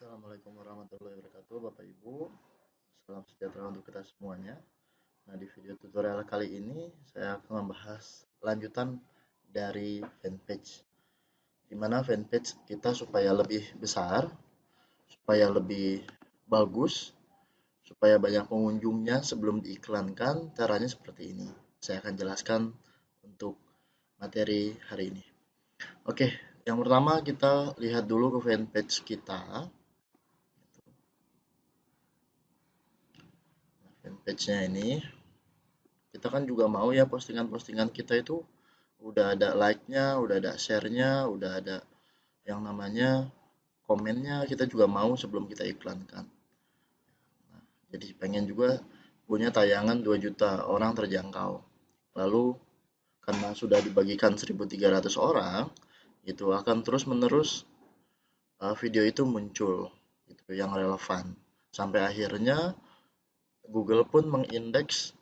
Assalamualaikum warahmatullahi wabarakatuh, Bapak Ibu. Salam sejahtera untuk kita semuanya. Nah, di video tutorial kali ini saya akan membahas lanjutan dari fanpage. Di mana fanpage kita supaya lebih besar, supaya lebih bagus, supaya banyak pengunjungnya sebelum diiklankan, caranya seperti ini. Saya akan jelaskan untuk materi hari ini. Oke, yang pertama kita lihat dulu ke fanpage kita. Fanpage-nya ini kita kan juga mau ya postingan-postingan kita itu udah ada like-nya, udah ada share-nya, udah ada yang namanya komennya, kita juga mau sebelum kita iklankan. Jadi pengen juga punya tayangan 2 juta orang terjangkau. Lalu karena sudah dibagikan 1.300 orang, itu akan terus-menerus video itu muncul gitu yang relevan. Sampai akhirnya Google pun mengindeks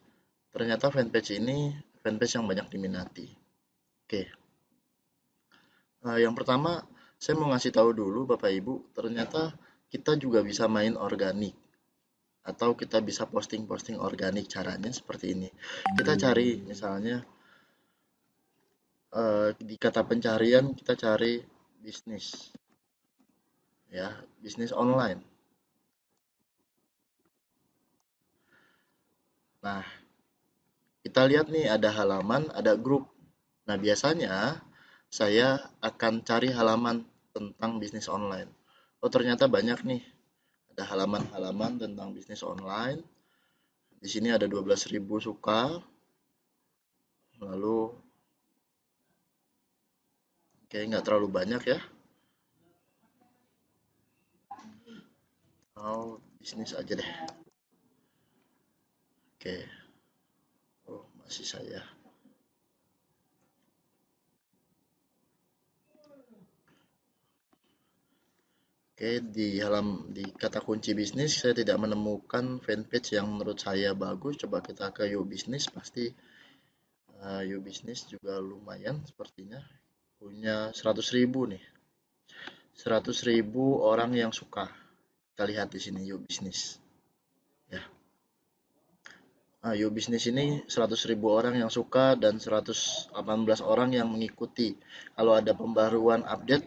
ternyata fanpage ini fanpage yang banyak diminati. Oke. Yang pertama, saya mau ngasih tahu dulu Bapak Ibu, ternyata kita juga bisa main organik atau kita bisa posting-posting organik. Caranya seperti ini. Kita cari misalnya di kata pencarian kita cari bisnis, ya, bisnis online. Nah, kita lihat nih ada halaman, ada grup. Nah, biasanya saya akan cari halaman tentang bisnis online. Oh, ternyata banyak nih. Ada halaman-halaman tentang bisnis online. Di sini ada 12.000 suka. Lalu kayak nggak terlalu banyak ya. Mau bisnis aja deh. Oke. Oh, masih saya. Oke, di kata kunci bisnis saya tidak menemukan fanpage yang menurut saya bagus. Coba kita ke You Business, pasti You Business juga lumayan sepertinya. Punya 100.000 nih. 100.000 orang yang suka. Kita lihat di sini You Business. Ya. You Business ini 100.000 orang yang suka dan 118 orang yang mengikuti. Kalau ada pembaruan update,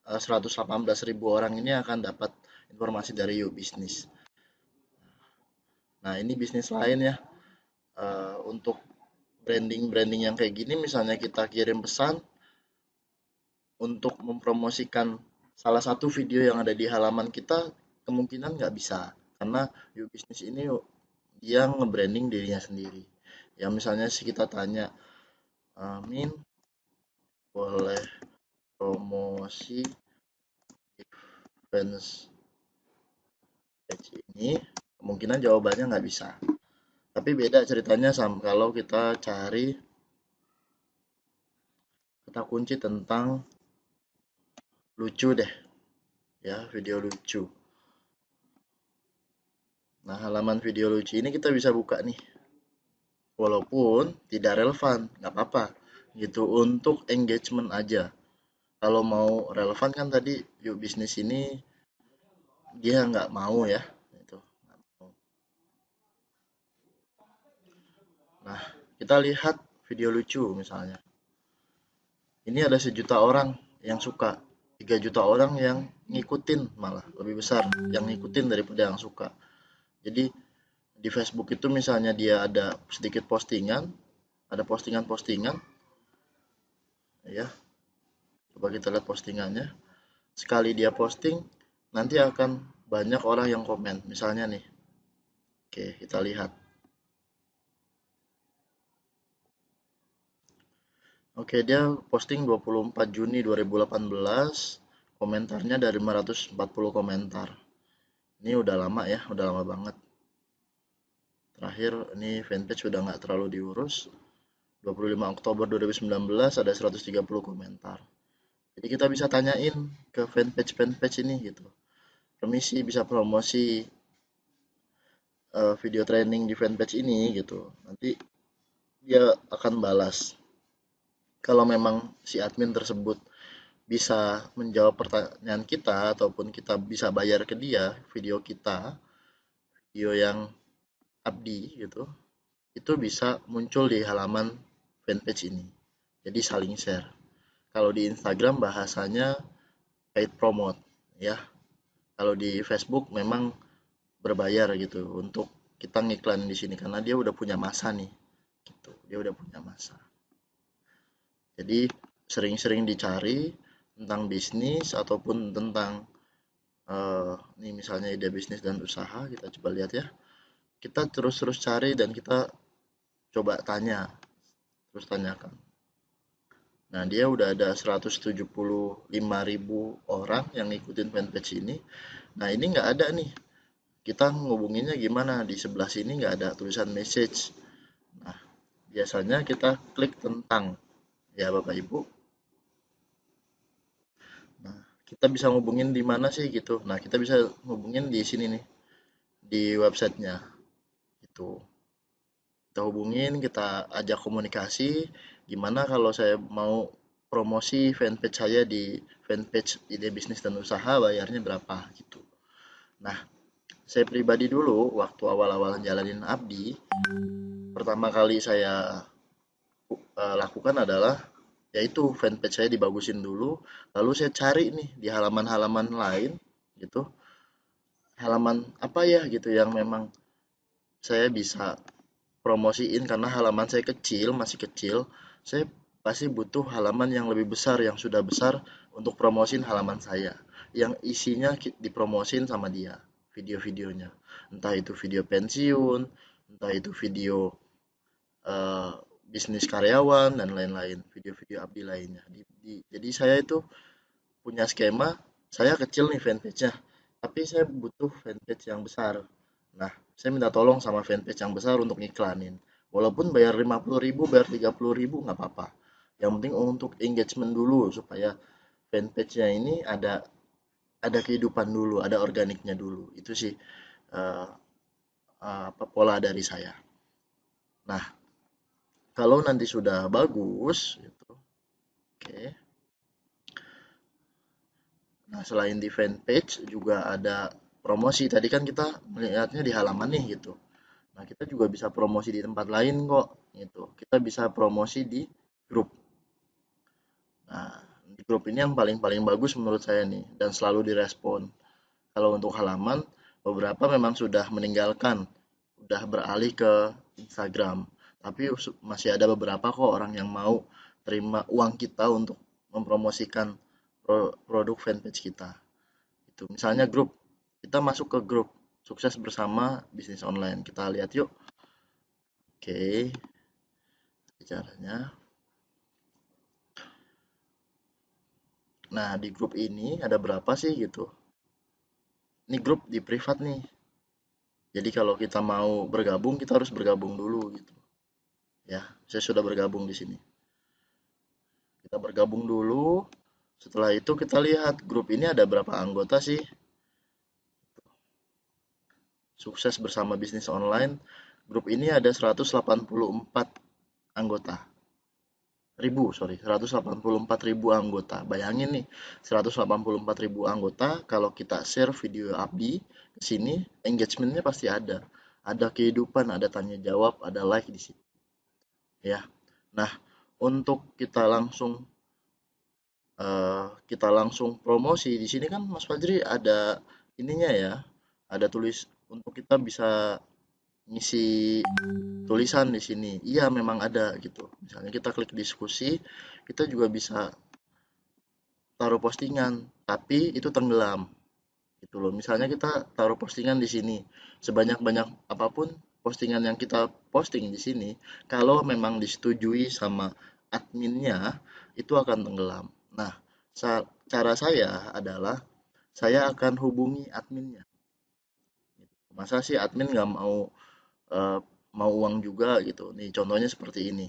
118.000 orang ini akan dapat informasi dari You Business. Nah, ini bisnis lain ya. Untuk branding-branding yang kayak gini, misalnya kita kirim pesan untuk mempromosikan salah satu video yang ada di halaman kita, kemungkinan nggak bisa. Karena You Business ini dia nge-branding dirinya sendiri. Ya misalnya sih kita tanya, Min, boleh promosi fans page ini? Kemungkinan jawabannya nggak bisa. Tapi beda ceritanya sama kalau kita cari kata kunci tentang lucu deh, ya video lucu. Nah, halaman video lucu ini kita bisa buka nih. Walaupun tidak relevan, nggak apa-apa. Gitu, untuk engagement aja. Kalau mau relevan kan tadi yuk bisnis ini dia nggak mau ya. Gitu. Nah, kita lihat video lucu misalnya. Ini ada 1 juta orang yang suka. 3 juta orang yang ngikutin, malah lebih besar yang ngikutin daripada yang suka. Jadi di Facebook itu misalnya dia ada sedikit postingan, ada postingan-postingan, ya. Coba kita lihat postingannya. Sekali dia posting, nanti akan banyak orang yang komen. Misalnya nih, oke kita lihat. Oke, dia posting 24 Juni 2018, komentarnya dari 540 komentar. Ini udah lama ya, udah lama banget. Terakhir, ini fanpage sudah nggak terlalu diurus. 25 Oktober 2019 ada 130 komentar. Jadi kita bisa tanyain ke fanpage ini gitu. Permisi bisa promosi video training di fanpage ini gitu. Nanti dia akan balas. Kalau memang si admin tersebut bisa menjawab pertanyaan kita ataupun kita bisa bayar ke dia video kita, video yang abdi gitu, itu bisa muncul di halaman fanpage ini. Jadi saling share. Kalau di Instagram bahasanya paid promote ya. Kalau di Facebook memang berbayar gitu untuk kita ngiklan di sini karena dia udah punya masa nih gitu. Dia udah punya masa. Jadi sering-sering dicari tentang bisnis ataupun tentang nih misalnya ide bisnis dan usaha, kita coba lihat ya. Kita terus-terus cari dan kita coba tanya, terus tanyakan. Nah, dia udah ada 175.000 orang yang ngikutin fanpage ini. Nah, ini nggak ada nih. Kita ngubunginnya gimana? Di sebelah sini nggak ada tulisan message. Nah, biasanya kita klik tentang, ya Bapak Ibu. Nah, kita bisa ngubungin di mana sih gitu. Nah, kita bisa ngubungin di sini nih, di websitenya. Itu. Kita hubungin, kita ajak komunikasi, gimana kalau saya mau promosi fanpage saya di fanpage ide bisnis dan usaha bayarnya berapa gitu. Nah, saya pribadi dulu waktu awal-awal jalanin Abdi, pertama kali saya lakukan adalah yaitu fanpage saya dibagusin dulu, lalu saya cari nih di halaman-halaman lain gitu, halaman apa ya gitu yang memang saya bisa promosiin karena halaman saya kecil, masih kecil, saya pasti butuh halaman yang lebih besar, yang sudah besar untuk promosin halaman saya. Yang isinya dipromosin sama dia, video-videonya. Entah itu video pensiun, entah itu video eh, bisnis karyawan, dan lain-lain. Video-video abdi lainnya. Jadi saya itu punya skema, saya kecil nih fanpage-nya, tapi saya butuh fanpage yang besar. Nah, saya minta tolong sama fanpage yang besar untuk ngiklanin. Walaupun bayar 50.000, bayar 30.000 nggak apa-apa. Yang penting untuk engagement dulu supaya fanpage-nya ini ada kehidupan dulu, ada organiknya dulu. Itu sih eh, apa pola dari saya. Nah, kalau nanti sudah bagus gitu. Oke. Nah, selain di fanpage juga ada promosi. Tadi kan kita melihatnya di halaman nih gitu. Nah, kita juga bisa promosi di tempat lain kok gitu. Kita bisa promosi di grup. Nah, di grup ini yang paling-paling bagus menurut saya nih dan selalu direspon. Kalau untuk halaman, beberapa memang sudah meninggalkan, sudah beralih ke Instagram. Tapi masih ada beberapa kok orang yang mau terima uang kita untuk mempromosikan produk fanpage kita. Itu misalnya grup, kita masuk ke grup sukses bersama bisnis online. Kita lihat yuk. Oke, caranya. Nah, di grup ini ada berapa sih gitu? Ini grup di privat nih. Jadi kalau kita mau bergabung, kita harus bergabung dulu gitu. Ya, saya sudah bergabung di sini. Kita bergabung dulu. Setelah itu kita lihat grup ini ada berapa anggota sih? Sukses bersama bisnis online. Grup ini ada 184 anggota. 184.000 anggota. Bayangin nih, 184.000 anggota, kalau kita share video Abdi ke sini, engagementnya pasti ada. Ada kehidupan, ada tanya jawab, ada like di sini. Ya. Nah, untuk kita langsung promosi di sini kan Mas Fajri ada ininya ya, ada tulis untuk kita bisa ngisi tulisan di sini. Iya, memang ada gitu. Misalnya kita klik diskusi, kita juga bisa taruh postingan, tapi itu tenggelam gitu loh. Misalnya kita taruh postingan di sini, sebanyak-banyak apapun postingan yang kita posting di sini, kalau memang disetujui sama adminnya, itu akan tenggelam. Nah, cara saya adalah saya akan hubungi adminnya. Masa sih admin nggak mau eh, mau uang juga gitu. Nih contohnya seperti ini.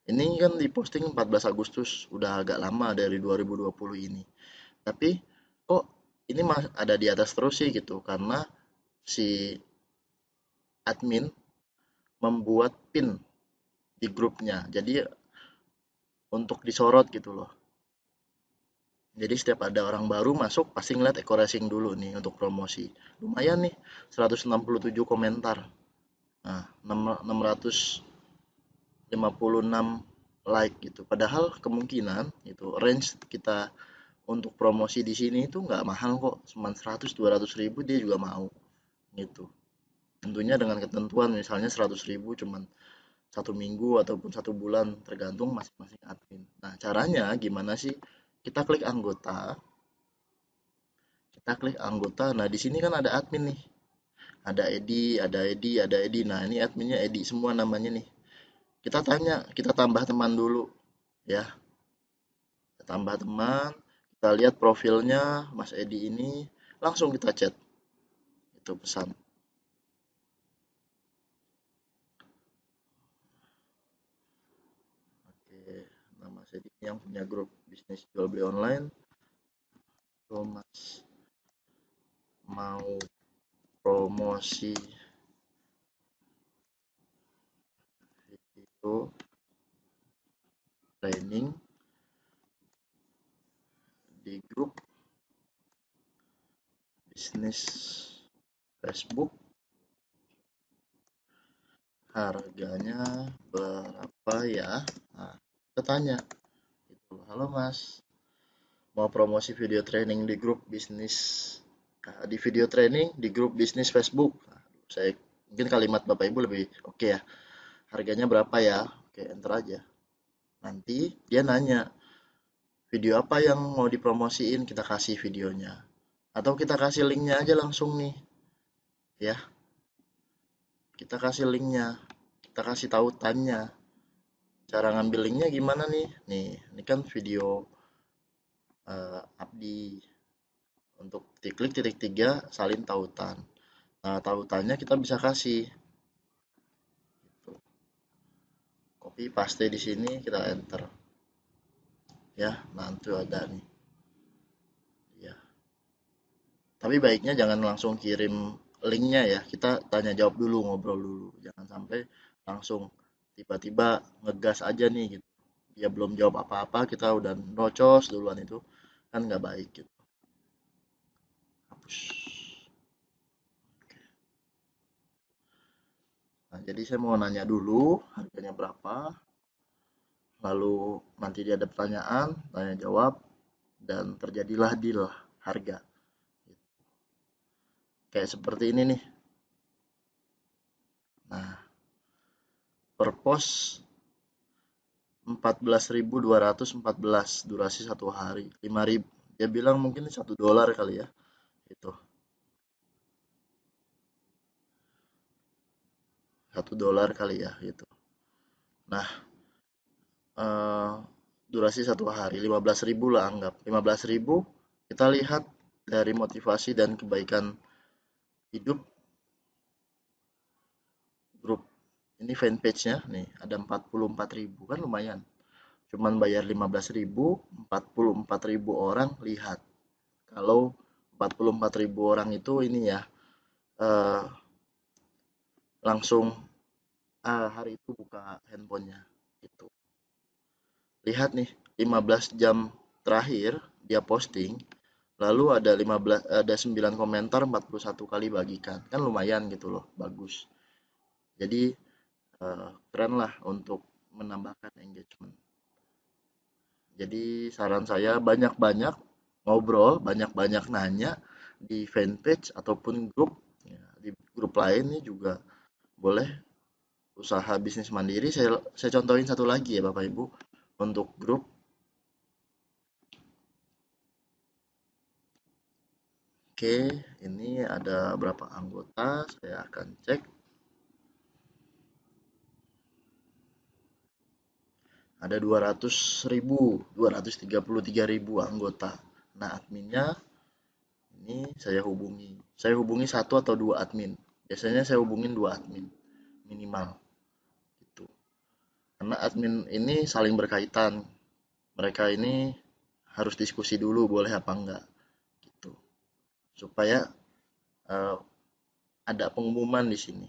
Ini kan diposting 14 Agustus, udah agak lama dari 2020 ini. Tapi kok ini ada di atas terus sih gitu karena si admin membuat pin di grupnya. Jadi untuk disorot gitu loh. Jadi setiap ada orang baru masuk pasti ngeliat Eko Racing dulu nih untuk promosi. Lumayan nih, 167 komentar. Nah, 656 like gitu. Padahal kemungkinan itu range kita untuk promosi di sini itu nggak mahal kok, cuma 100-200 ribu dia juga mau gitu. Tentunya dengan ketentuan misalnya 100 ribu cuman 1 minggu ataupun 1 bulan tergantung masing-masing admin. Nah caranya gimana sih? Kita klik anggota, Nah di sini kan ada admin nih, ada Edi. Nah ini adminnya Edi semua namanya nih. Kita tanya, kita tambah teman dulu ya. Kita tambah teman, kita lihat profilnya Mas Edi ini, langsung kita chat itu pesan. Oke, nama Mas Edi yang punya grup bisnis jual beli online. So, Mas mau promosi video training di grup bisnis Facebook, harganya berapa ya? Nah, kita tanya itu, halo Mas, mau promosi video training di grup bisnis, di video training di grup bisnis Facebook. Nah, saya mungkin kalimat Bapak Ibu lebih oke ya. Harganya berapa ya? Oke, enter aja. Nanti dia nanya, video apa yang mau dipromosiin, kita kasih videonya. Atau kita kasih linknya aja langsung nih, ya. Kita kasih linknya, kita kasih tautannya. Cara ngambil linknya gimana nih? Nih, ini kan video Abdi. Untuk diklik titik tiga, salin tautan. Nah, tautannya kita bisa kasih. Tuh, copy paste di sini, kita enter. Ya, nah itu ada nih. Ya. Tapi baiknya jangan langsung kirim linknya ya. Kita tanya jawab dulu, ngobrol dulu. Jangan sampai langsung tiba-tiba ngegas aja nih gitu. Dia belum jawab apa-apa, kita udah nocos duluan, itu kan nggak baik gitu. Hapus. Nah, jadi saya mau nanya dulu harganya berapa, lalu nanti dia ada pertanyaan, tanya jawab, dan terjadilah deal harga. Kayak seperti ini nih. Nah, per pos 14.214 durasi 1 hari, 5.000. Dia bilang mungkin $1 kali ya. Itu $1 kali ya gitu. Nah, eh, durasi 1 hari 15.000 lah, anggap 15.000. Kita lihat dari motivasi dan kebaikan hidup grup ini, fanpage-nya nih ada 44.000, kan lumayan. Cuman bayar 15.000, 44.000 orang lihat. Kalau 44.000 orang itu ini ya, eh, langsung hari itu buka handphonenya gitu. Lihat nih, 15 jam terakhir dia posting, lalu ada 9 komentar, 41 kali bagikan. Kan lumayan gitu loh, bagus. Jadi keren lah untuk menambahkan engagement. Jadi saran saya banyak-banyak ngobrol, banyak-banyak nanya di fanpage ataupun grup. Ya, di grup lain nih juga boleh, usaha bisnis mandiri. Saya contohin satu lagi ya Bapak Ibu, untuk grup. Oke, ini ada berapa anggota? Saya akan cek. Ada 233.000 anggota. Nah, adminnya ini saya hubungi. Saya hubungi satu atau dua admin. Biasanya saya hubungin dua admin minimal gitu. Karena admin ini saling berkaitan. Mereka ini harus diskusi dulu boleh apa enggak gitu. Supaya eh, ada pengumuman di sini.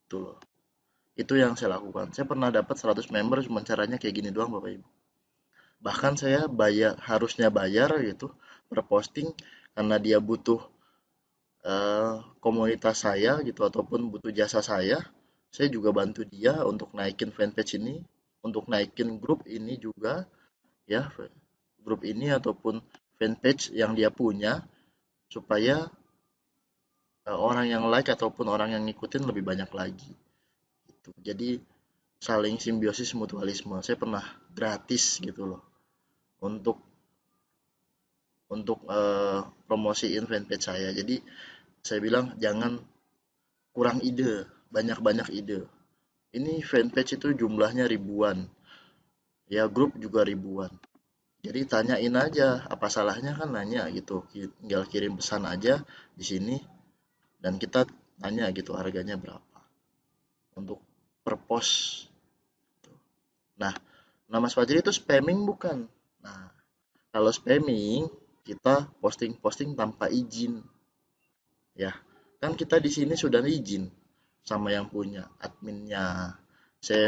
Itu loh. Itu yang saya lakukan. Saya pernah dapat 100 member, cuma caranya kayak gini doang Bapak Ibu. Bahkan saya harusnya bayar gitu per posting karena dia butuh komunitas saya gitu ataupun butuh jasa saya juga bantu dia untuk naikin fanpage ini, untuk naikin grup ini juga ya, grup ini ataupun fanpage yang dia punya supaya orang yang like ataupun orang yang ngikutin lebih banyak lagi gitu. Jadi saling simbiosis mutualisme. Saya pernah gratis gitu loh untuk promosiin fanpage saya. Jadi saya bilang jangan kurang ide, banyak-banyak ide. Ini fanpage itu jumlahnya ribuan, ya grup juga ribuan. Jadi tanyain aja, apa salahnya kan nanya gitu. Tinggal kirim pesan aja di sini dan kita tanya gitu harganya berapa untuk per post. Nah, nama Mas Fajri itu spamming bukan? Nah, kalau spamming kita posting-posting tanpa izin ya. Kan kita di sini sudah izin sama yang punya adminnya.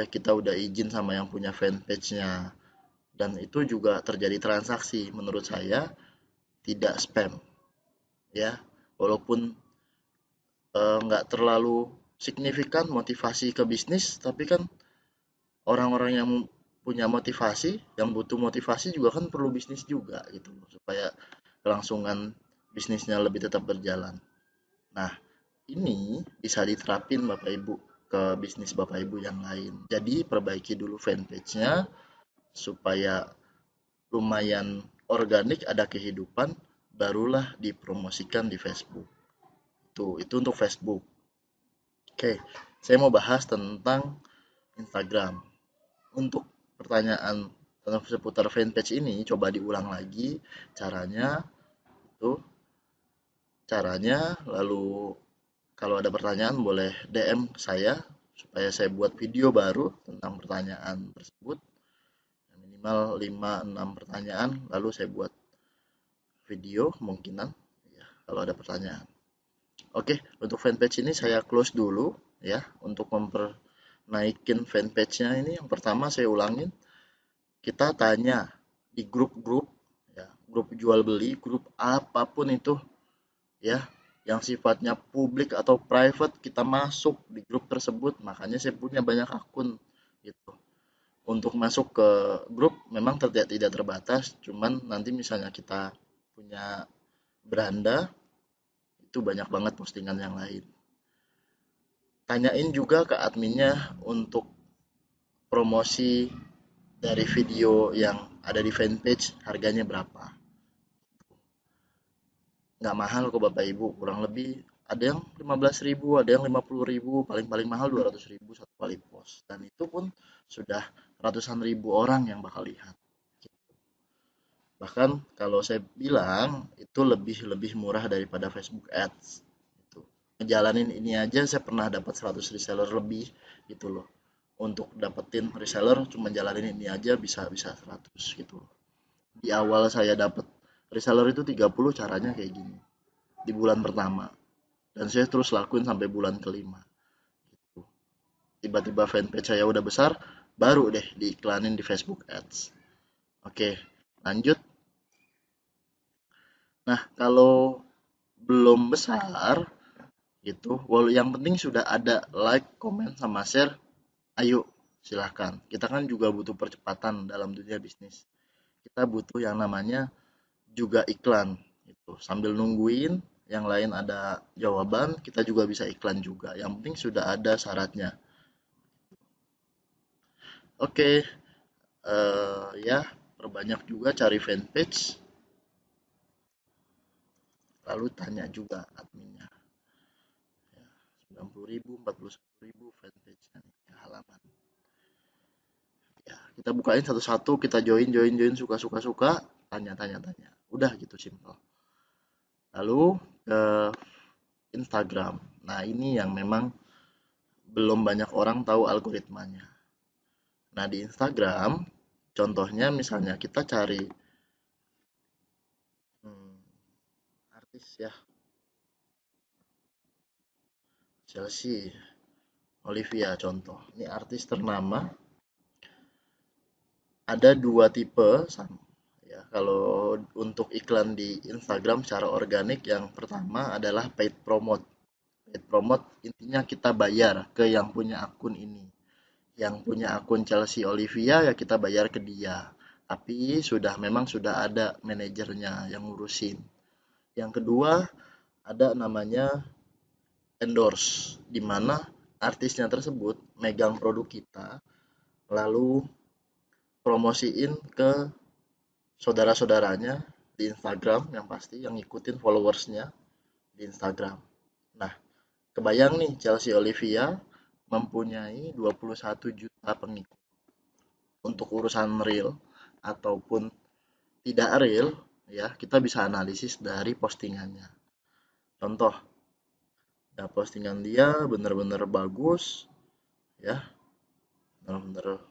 Kita udah izin sama yang punya fanpage-nya. Dan itu juga terjadi transaksi menurut saya tidak spam ya. Walaupun nggak terlalu signifikan motivasi ke bisnis, tapi kan orang-orang yang punya motivasi, yang butuh motivasi juga kan perlu bisnis juga gitu supaya kelangsungan bisnisnya lebih tetap berjalan. Nah, ini bisa diterapin Bapak Ibu ke bisnis Bapak Ibu yang lain. Jadi perbaiki dulu fanpage-nya supaya lumayan organik, ada kehidupan, barulah dipromosikan di Facebook. Itu untuk Facebook. Oke, saya mau bahas tentang Instagram. Untuk pertanyaan seputar fanpage ini, coba diulang lagi caranya. Itu caranya, lalu kalau ada pertanyaan boleh DM saya supaya saya buat video baru tentang pertanyaan tersebut. Minimal 5-6 pertanyaan, lalu saya buat video kemungkinan ya, kalau ada pertanyaan. Oke, untuk fanpage ini saya close dulu ya. Untuk naikin fanpage-nya ini yang pertama saya ulangin, kita tanya di grup-grup ya, grup jual beli, grup apapun itu ya, yang sifatnya publik atau private kita masuk di grup tersebut. Makanya saya punya banyak akun gitu. Untuk masuk ke grup memang tidak terbatas, cuman nanti misalnya kita punya beranda itu banyak banget postingan yang lain. Tanyain juga ke adminnya untuk promosi dari video yang ada di fanpage harganya berapa. Nggak mahal kok Bapak Ibu, kurang lebih ada yang 15.000, ada yang 50.000, paling-paling mahal 200.000 satu kali post. Dan itu pun sudah ratusan ribu orang yang bakal lihat. Bahkan kalau saya bilang itu lebih murah daripada Facebook Ads. Itu. Ngejalanin ini aja saya pernah dapat 100 reseller lebih gitu loh. Untuk dapetin reseller cuma jalanin ini aja bisa 100 gitu loh. Di awal saya dapat reseller itu 30 caranya kayak gini. Di bulan pertama. Dan saya terus lakuin sampai bulan kelima. Gitu. Tiba-tiba fanpage saya udah besar, baru deh diiklanin di Facebook Ads. Oke, lanjut. Nah, kalau belum besar gitu, walau yang penting sudah ada like, komen, sama share, ayo silahkan. Kita kan juga butuh percepatan dalam dunia bisnis. Kita butuh yang namanya juga iklan gitu. Sambil nungguin yang lain ada jawaban, kita juga bisa iklan juga. Yang penting sudah ada syaratnya. Oke, ya perbanyak juga cari fanpage, lalu tanya juga adminnya. Ya, 90.000, 41.000 fanpage-nya nih, ya, halaman. Ya, kita bukain satu-satu, kita join, suka-suka, tanya. Udah gitu simple. Lalu ke Instagram. Nah, ini yang memang belum banyak orang tahu algoritmanya. Nah, di Instagram, contohnya misalnya kita cari hmm, artis ya, Chelsea, Olivia contoh. Ini artis ternama, ada dua tipe ya. Kalau untuk iklan di Instagram secara organik, yang pertama adalah paid promote. Paid promote intinya kita bayar ke yang punya akun ini. Yang punya akun Chelsea Olivia ya kita bayar ke dia. Tapi memang sudah ada manajernya yang ngurusin. Yang kedua ada namanya endorse, di mana artisnya tersebut megang produk kita lalu promosiin ke saudara-saudaranya di Instagram, yang pasti yang ngikutin followersnya di Instagram. Nah, kebayang nih Chelsea Olivia mempunyai 21 juta pengikut. Untuk urusan real ataupun tidak real, ya kita bisa analisis dari postingannya. Contoh, ya postingan dia bener-bener bagus, ya bener-bener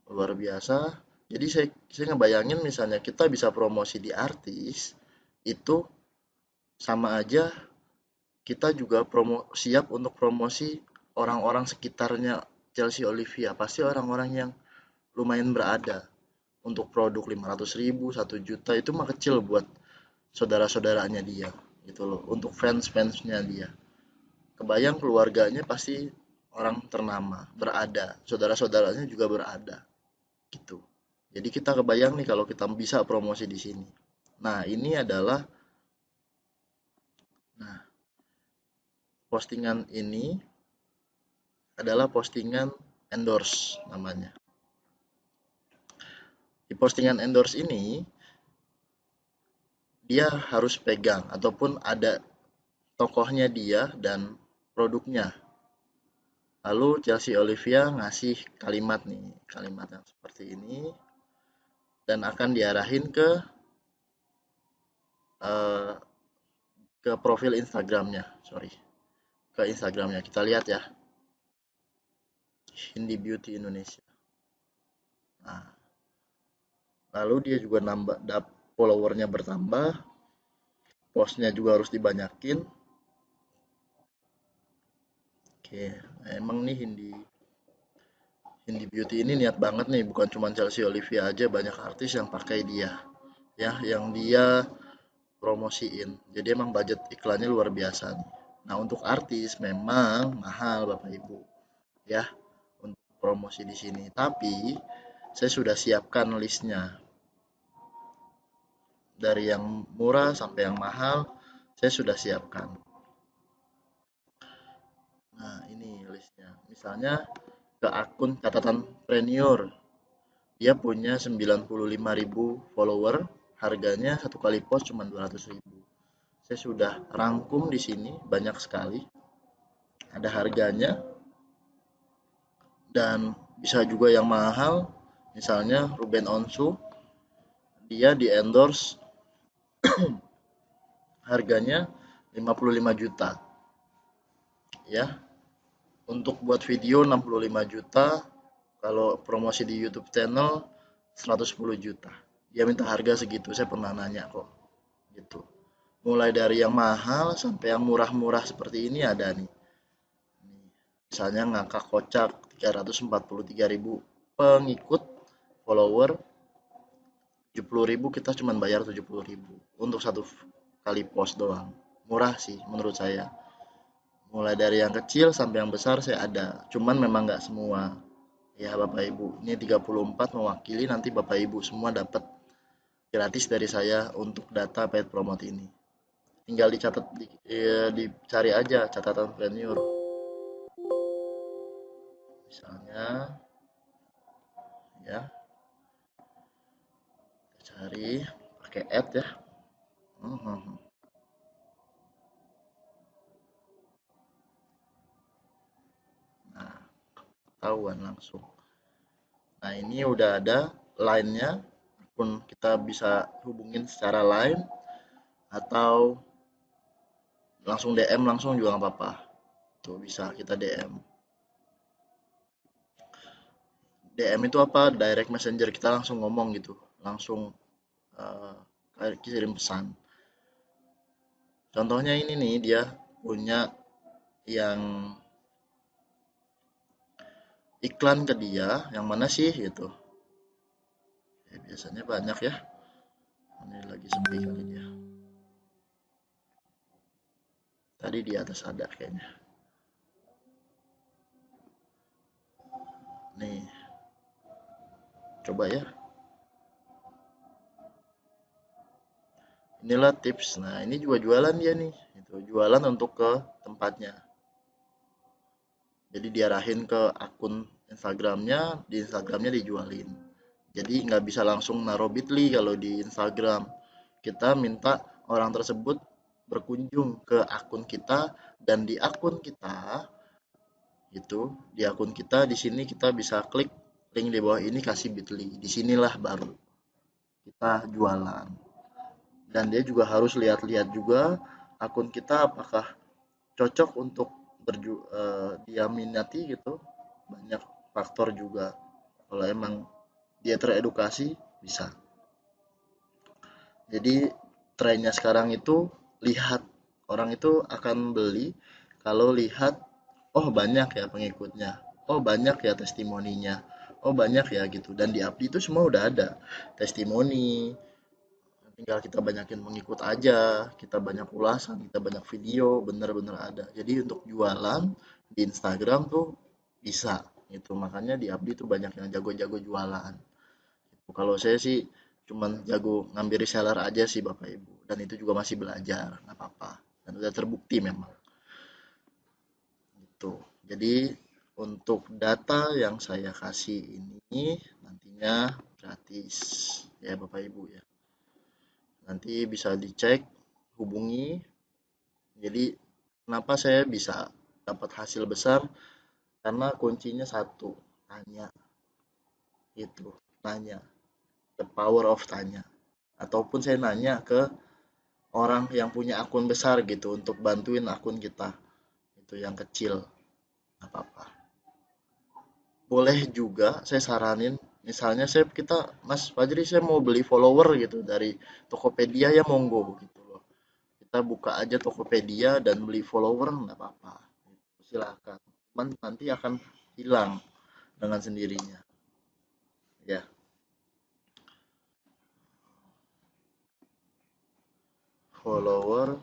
luar biasa. Jadi saya ngebayangin misalnya kita bisa promosi di artis, itu sama aja kita juga siap untuk promosi orang-orang sekitarnya Chelsea Olivia. Pasti orang-orang yang lumayan berada. Untuk produk 500.000, 1 juta itu mah kecil buat saudara-saudaranya dia gitu loh. Untuk fans-fansnya dia. Kebayang keluarganya pasti orang ternama, berada. Saudara-saudaranya juga berada gitu. Jadi kita kebayang nih kalau kita bisa promosi di sini. Nah, ini adalah nah, postingan ini adalah postingan endorse namanya. Di postingan endorse ini dia harus pegang ataupun ada tokohnya dia dan produknya. Lalu Chelsea Olivia ngasih kalimat nih, kalimat yang seperti ini dan akan diarahin eh, ke profil Instagramnya, ke Instagramnya. Kita lihat ya, Hindi Beauty Indonesia. Nah, lalu dia juga nambah followernya bertambah, postnya juga harus dibanyakin. Oke, emang nih Hindi Beauty ini niat banget nih, bukan cuma Chelsea Olivia aja, banyak artis yang pakai dia, ya, yang dia promosiin. Jadi emang budget iklannya luar biasa nih. Nah, untuk artis memang mahal Bapak Ibu, ya, untuk promosi di sini. Tapi saya sudah siapkan listnya. Dari yang murah sampai yang mahal, saya sudah siapkan. Nah, ini listnya. Misalnya ke akun catatan Premier. Dia punya 95.000 follower, harganya satu kali post cuma 200.000. Saya sudah rangkum di sini banyak sekali. Ada harganya dan bisa juga yang mahal. Misalnya Ruben Onsu, dia di endorse harganya 55 juta. Ya, untuk buat video 65 juta, kalau promosi di YouTube channel 110 juta. Dia minta harga segitu, saya pernah nanya kok. Gitu. Mulai dari yang mahal sampai yang murah-murah seperti ini ada nih. Misalnya Ngakak Kocak 343.000 pengikut, follower 70.000, kita cuma bayar 70.000 untuk satu kali post doang. Murah sih menurut saya. Mulai dari yang kecil sampai yang besar saya ada. Cuman memang nggak semua. Ya Bapak Ibu, ini 34 mewakili, nanti Bapak Ibu semua dapat gratis dari saya untuk data paid promote ini. Tinggal dicatat, dicari aja catatan Premier. Misalnya, ya, cari pakai add ya. Hmm. Nah, ketahuan langsung. Nah, ini udah ada line-nya, pun kita bisa hubungin secara line atau langsung DM langsung juga nggak apa-apa. Tuh bisa kita DM. DM itu apa? Direct messenger, kita langsung ngomong gitu, langsung kirim pesan. Contohnya ini nih, dia punya yang iklan ke dia, yang mana sih gitu. biasanya banyak ya. Ini lagi sepi kali dia. Tadi di atas ada kayaknya. Nih, coba ya. Inilah tips. Nah, ini juga jualan dia nih. Itu jualan untuk ke tempatnya. Jadi diarahin ke akun Instagramnya, di Instagramnya dijualin. Jadi nggak bisa langsung naruh Bitly kalau di Instagram. Kita minta orang tersebut berkunjung ke akun kita, dan di akun kita itu, di akun kita di sini kita bisa klik link di bawah ini, kasih Bitly. Disinilah baru kita jualan. Dan dia juga harus lihat-lihat juga akun kita apakah cocok untuk dia minati gitu. Banyak faktor juga. Kalau emang dia teredukasi, bisa. Jadi trennya sekarang itu, lihat, orang itu akan beli kalau lihat, oh banyak ya pengikutnya, oh banyak ya testimoninya, oh banyak ya gitu. Dan di Updi itu semua udah ada testimoni, tinggal kita banyakin mengikut aja, kita banyak ulasan, kita banyak video, bener-bener ada. Jadi untuk jualan di Instagram tuh bisa gitu. Makanya di Abdi tuh banyak yang jago-jago jualan. Kalau saya sih cuman jago ngambil reseller aja sih Bapak Ibu. Dan itu juga masih belajar, nggak apa-apa. Dan udah terbukti memang. Gitu. Jadi untuk data yang saya kasih ini nantinya gratis ya Bapak Ibu ya. Nanti bisa dicek, hubungi. Jadi kenapa saya bisa dapat hasil besar? Karena kuncinya satu, tanya. Itu, tanya. The power of tanya. Ataupun saya nanya ke orang yang punya akun besar gitu untuk bantuin akun kita. Itu yang kecil, nggak apa-apa. Boleh juga saya saranin, misalnya kita, Mas Fajri saya mau beli follower gitu dari Tokopedia, ya monggo gitu loh. Kita buka aja Tokopedia dan beli follower, nggak apa-apa. Silakan. Cuman nanti akan hilang dengan sendirinya. Ya, follower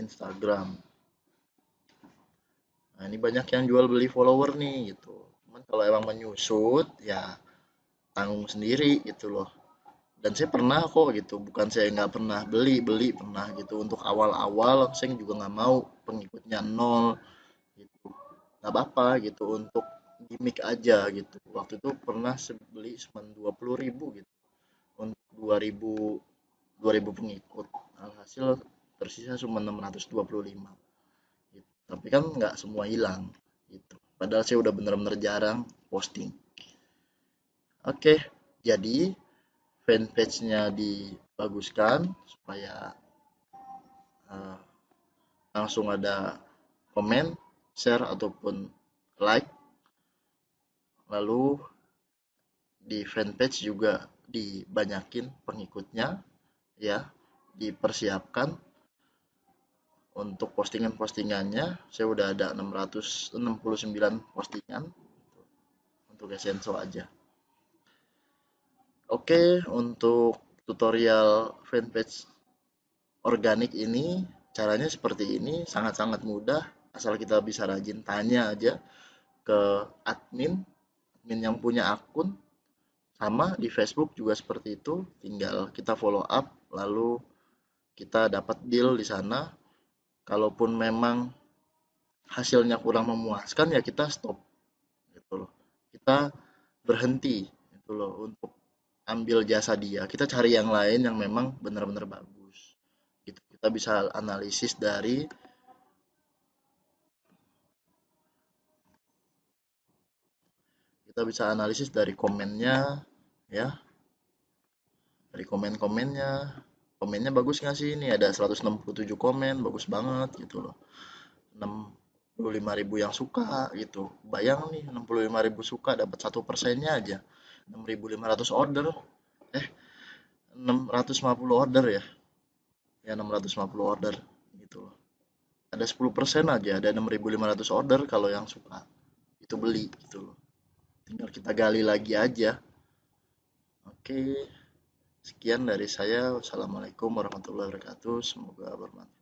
Instagram. Nah, ini banyak yang jual beli follower nih gitu. Cuman kalau emang menyusut ya tanggung sendiri gitu loh. Dan saya pernah kok gitu, bukan saya nggak pernah beli, beli pernah gitu. Untuk awal-awal saya juga nggak mau pengikutnya nol gitu. Nggak apa-apa gitu, untuk gimmick aja gitu. Waktu itu pernah beli cuma 20.000 gitu. Untuk 2000 pengikut. Alhasil tersisa cuma 625 gitu. Tapi kan nggak semua hilang gitu. Padahal saya udah bener-bener jarang posting. Oke, jadi fanpage-nya dibaguskan supaya uh, langsung ada komen, share ataupun like. Lalu di fanpage juga dibanyakin pengikutnya ya, dipersiapkan untuk postingan-postingannya. Saya udah ada 669 postingan untuk Esenso aja. Oke, untuk tutorial fanpage organik ini caranya seperti ini, sangat-sangat mudah, asal kita bisa rajin tanya aja ke admin, admin yang punya akun. Sama di Facebook juga seperti itu, tinggal kita follow up, lalu kita dapat deal di sana. Kalaupun memang hasilnya kurang memuaskan ya kita stop gitu loh. Kita berhenti gitu loh untuk ambil jasa dia. Kita cari yang lain yang memang benar-benar bagus. Gitu. Kita bisa analisis dari komennya ya, dari komen-komennya. Komennya bagus nggak sih? Ini ada 167 komen, bagus banget gitu loh. 65.000 yang suka gitu. Bayang nih, 65.000 suka, dapat 1%-nya aja. 6.500 order. Eh, 650 order ya. Ya 650 order gitu loh. Ada 10% aja, ada 6.500 order kalau yang suka. Itu beli gitu loh. tinggal kita gali lagi aja. Oke, sekian dari saya. Wassalamualaikum warahmatullahi wabarakatuh. Semoga bermanfaat.